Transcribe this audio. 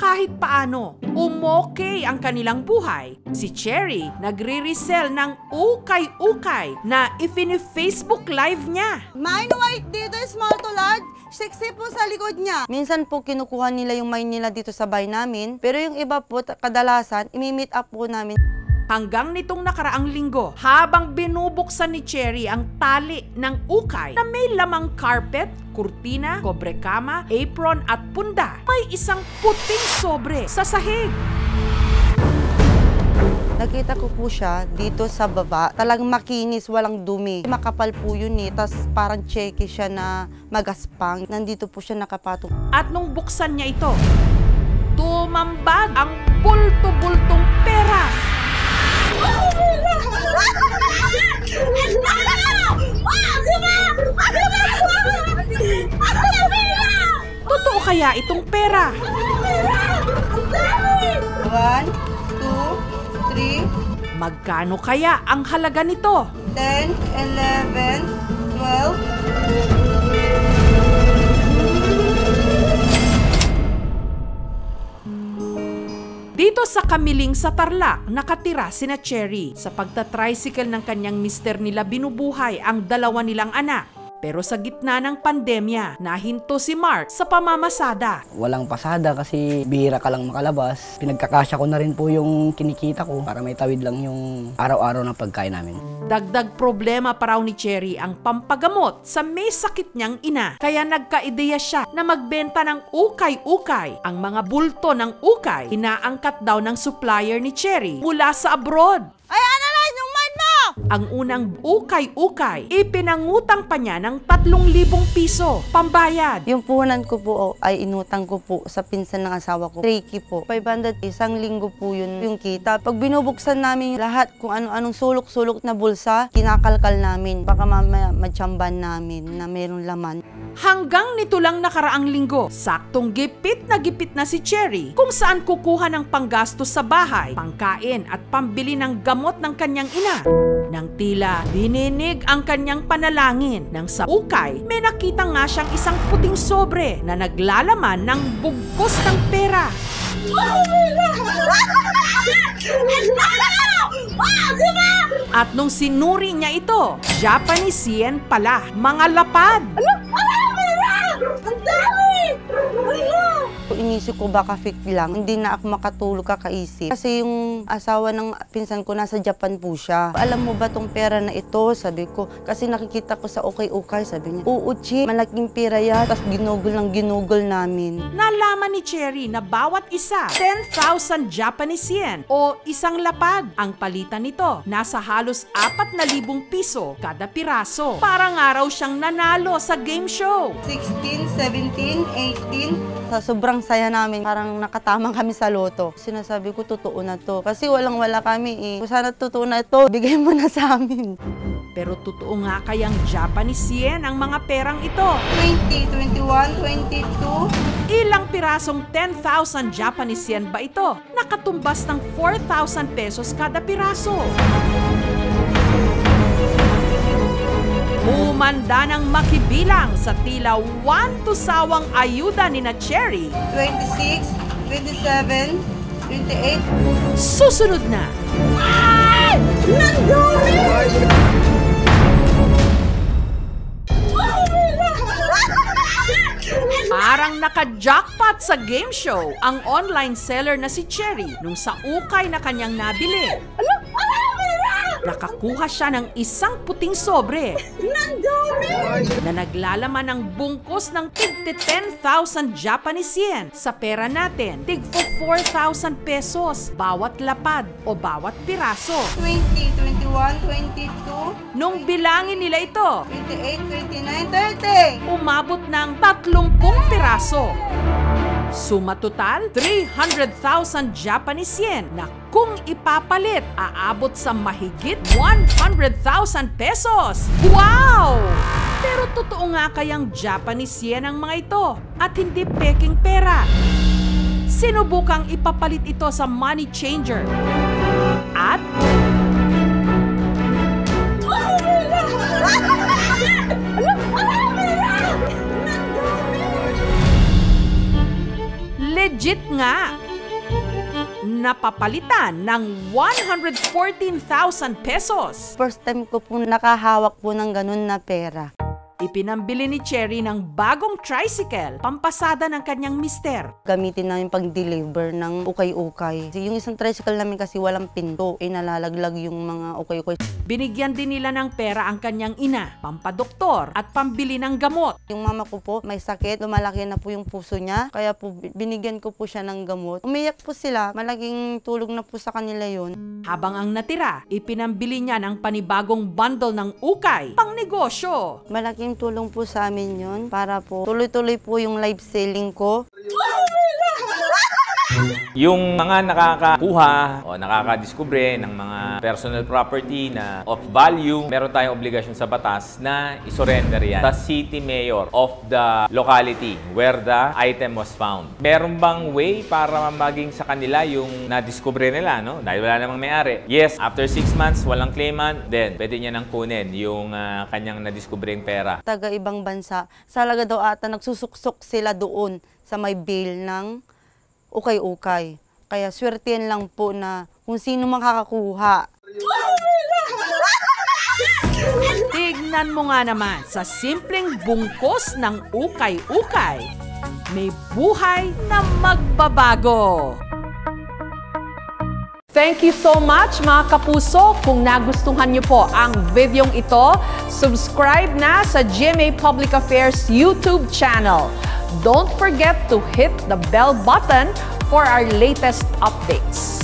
kahit paano umokey ang kanilang buhay, si Cherry nagre-resell ng ukay-ukay na ifini-Facebook live niya. Mine white dito, small to large. Sexy po sa likod niya. Minsan po kinukuha nila yung mine nila dito sa bahay namin. Pero yung iba po, kadalasan, imi-meet up po namin. Hanggang nitong nakaraang linggo, habang binubuksan ni Cherry ang tali ng ukay na may lamang carpet, kurtina, kobrekama, apron at punda, may isang puting sobre sa sahig. Nakita ko po siya dito sa baba, talagang makinis, walang dumi. Makapal po yun eh, tas parang checky siya na magaspang. Nandito po siya nakapatong. At nung buksan niya ito, tumambag ang bulto-bultong pera. Totoo kaya itong pera? 1, 2, 3. Magkano kaya ang halaga nito? 10, 11, 12. Dito sa Kamiling sa Tarlac, nakatira sina Cherry. Sa pagta-tricycle ng kanyang mister nila binubuhay ang dalawa nilang anak. Pero sa gitna ng pandemya, nahinto si Mark sa pamamasada. Walang pasada kasi bihira ka lang makalabas. Pinagkakasya ko na rin po yung kinikita ko para may tawid lang yung araw-araw na pagkain namin. Dagdag problema pa raw ni Cherry ang pampagamot sa may sakit niyang ina. Kaya nagka-ideya siya na magbenta ng ukay-ukay. Ang mga bulto ng ukay, inaangkat daw ng supplier ni Cherry mula sa abroad. Ay, analyze yung mind mo! Ang unang ukay-ukay, ipinangutang pa niya ng 3,000 piso, pambayad. Yung puhunan ko po ay inutang ko po sa pinsan ng asawa ko. Reiki po. 500, isang linggo po yun yung kita. Pag binubuksan namin lahat kung ano-anong sulok-sulok na bulsa, kinakalkal namin. Baka mamaya matsamban namin na mayroong laman. Hanggang nito lang nakaraang linggo, saktong gipit na si Cherry kung saan kukuha ng panggastos sa bahay, pangkain at pambili ng gamot ng kanyang ina. Nang tila dininig ang kanyang panalangin nang sa ukay, may nakita nga siyang isang puting sobre na naglalaman ng bugkos ng pera. At nung sinuri niya ito, Japanese yen pala, mga lapad. Inisip ko baka fake lang, hindi na ako makatulog kakaisip. Kasi yung asawa ng pinsan ko nasa Japan po siya. Alam mo ba tong pera na ito? Sabi ko, kasi nakikita ko sa ukay-ukay, sabi niya, oo, Chi, malaking pera yan. Tapos ginugol namin. Nalaman ni Cherry na bawat isa, 10,000 Japanese yen o isang lapad. Ang palitan nito, nasa halos 4,000 piso kada piraso. Parang araw siyang nanalo sa game show. 16, 17, 18. Sa sobrang saya namin, parang nakatamang kami sa loto. Sinasabi ko, totoo na to. Kasi walang-wala kami eh. Kung sana totoo na ito, bigay mo na sa amin. Pero totoo nga kayang Japanese yen ang mga perang ito? 20, 21, 22. Ilang pirasong 10,000 Japanese yen ba ito? Nakatumbas ng 4,000 pesos kada piraso. Umanda ng makibilang sa tila 1 to sawang ayuda ni na Cherry. 26, 27, 28. Susunod na. Ay! Nandumi! Parang naka-jackpot sa game show ang online seller na si Cherry nung sa ukay na kanyang nabili. Nakakuha siya ng isang puting sobre na naglalaman ng bungkos ng tig 10,000 Japanese yen. Sa pera natin, tig 4,000 pesos bawat lapad o bawat piraso. 20, 21, 22. Nung bilangin nila ito, 28, 29, 30. umabot ng 30 piraso. Suma total, 300,000 Japanese yen na kung ipapalit, aabot sa mahigit 100,000 pesos. Wow! Pero totoo nga kayang Japanese yen ang mga ito at hindi peking pera. Sinubukang ipapalit ito sa money changer. At legit nga. Napapalitan ng 114,000 pesos. First time ko po nakahawak po ng ganun na pera. Ipinambili ni Cherry ng bagong tricycle, pampasada ng kanyang mister. Gamitin namin pang-deliver ng ukay-ukay. Yung isang tricycle namin kasi walang pinto, nalalaglag yung mga ukay-ukay. Binigyan din nila ng pera ang kanyang ina, pampadoktor at pambili ng gamot. Yung mama ko po may sakit, lumalaki na po yung puso niya, kaya po binigyan ko po siya ng gamot. Umiyak po sila, malaking tulong na po sa kanila yun. Habang ang natira, ipinambili niya ng panibagong bundle ng ukay, pang negosyo. Malaking tulong po sa amin yun para po tuloy-tuloy po yung live selling ko. Yung mga nakakakuha o nakakadiskubre ng mga personal property na of value, meron tayong obligasyon sa batas na isurrender yan sa city mayor of the locality where the item was found. Meron bang way para maging sa kanila yung nadiskubre nila, no? Dahil wala namang may-ari. Yes, after 6 months, walang claimant, then pwede niya nang kunin yung kanyang nadiskubreng pera. Taga ibang bansa, salaga daw ata nagsusuksok sila doon sa may bail ng ukay-ukay. Kaya swertihan lang po na kung sino makakakuha. Tignan mo nga naman, sa simpleng bungkos ng ukay-ukay, may buhay na magbabago. Thank you so much mga kapuso. Kung nagustuhan niyo po ang videong ito, subscribe na sa GMA Public Affairs YouTube channel. Don't forget to hit the bell button for our latest updates.